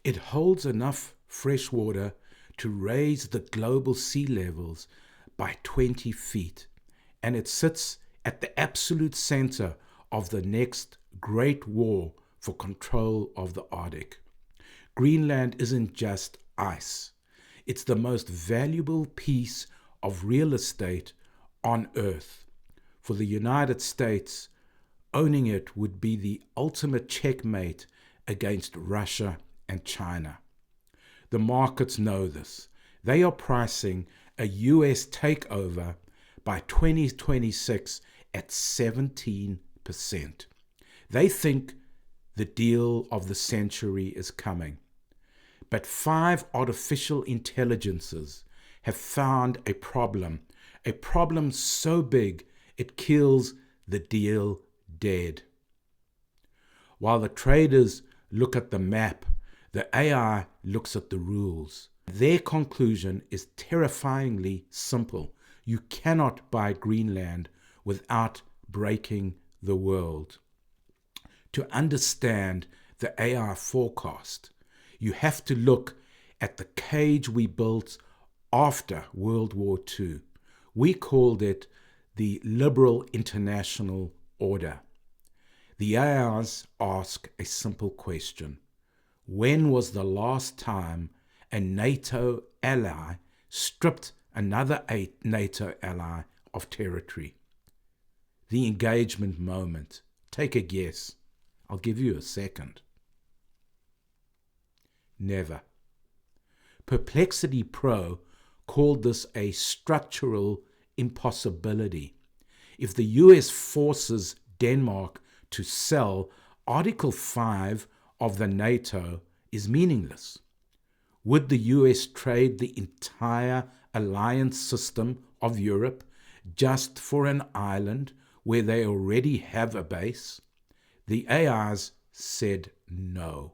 It holds enough fresh water to raise the global sea levels by 20 feet, and it sits at the absolute center of the next great war for control of the Arctic. Greenland isn't just ice. It's the most valuable piece of real estate on Earth. For the United States, owning it would be the ultimate checkmate against Russia and China. The markets know this. They are pricing a US takeover by 2026 at 17%. They think the deal of the century is coming. But 5 artificial intelligences have found a problem so big it kills the deal dead. While the traders look at the map, the AI looks at the rules. Their conclusion is terrifyingly simple. You cannot buy Greenland without breaking the world. To understand the AI forecast, you have to look at the cage we built after World War II. We called it the liberal international order. The AIs ask a simple question. When was the last time a NATO ally stripped another NATO ally of territory? The engagement moment. Take a guess. I'll give you a second. Never. Perplexity Pro called this a structural impossibility. If the US forces Denmark to sell, Article 5 of the NATO is meaningless. Would the US trade the entire alliance system of Europe just for an island where they already have a base? The AIs said no.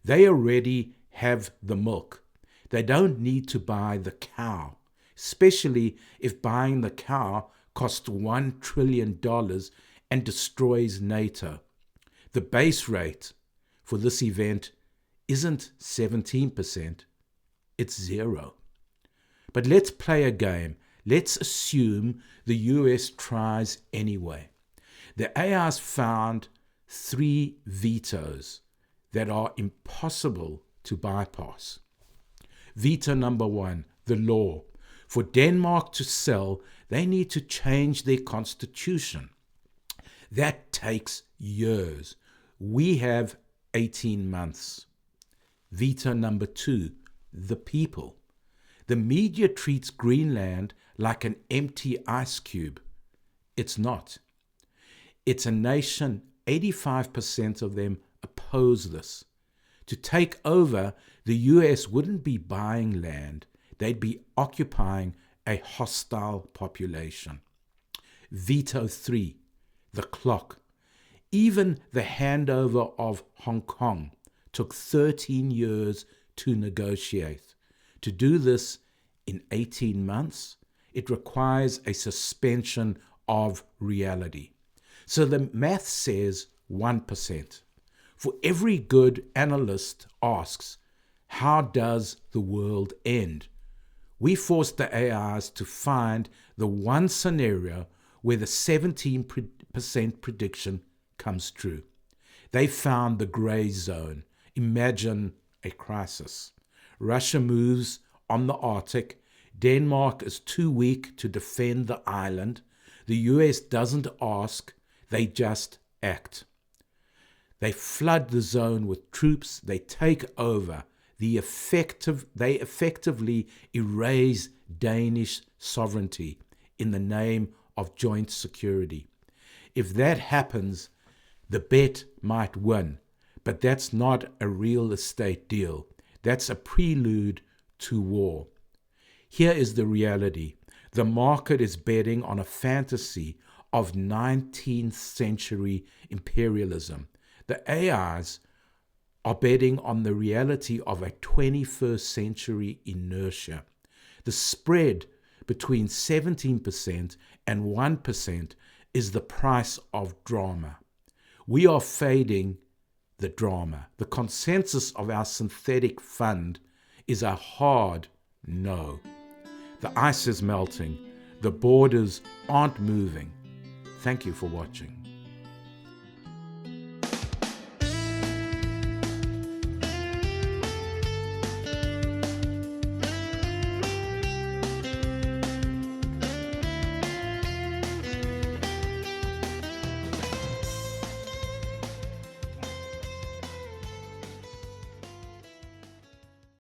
They already have the milk. They don't need to buy the cow, especially if buying the cow costs $1 trillion and destroys NATO. The base rate for this event isn't 17%, it's 0. But let's play a game. Let's assume the US tries anyway. The AIs found 3 vetoes that are impossible to bypass. Veto number 1, the law. For Denmark to sell, they need to change their constitution. That takes years. We have 18 months. Veto number 2, the people. The media treats Greenland like an empty ice cube. It's not. It's a nation, 85% of them oppose this. To take over, the US wouldn't be buying land, they'd be occupying a hostile population. Veto 3, the clock. Even the handover of Hong Kong took 13 years to negotiate. To do this in 18 months, it requires a suspension of reality. So the math says 1%. For every good analyst asks, how does the world end? We forced the AIs to find the one scenario where the 17% prediction comes true. They found the gray zone. Imagine a crisis. Russia moves on the Arctic. Denmark is too weak to defend the island. The US doesn't ask, they just act. They flood the zone with troops, they take over. They effectively erase Danish sovereignty in the name of joint security. If that happens, the bet might win, but that's not a real estate deal. That's a prelude to war. Here is the reality. The market is betting on a fantasy of 19th century imperialism. The AIs are betting on the reality of a 21st century inertia. The spread between 17% and 1% is the price of drama. We are fading the drama. The consensus of our synthetic fund is a hard no. The ice is melting. The borders aren't moving. Thank you for watching.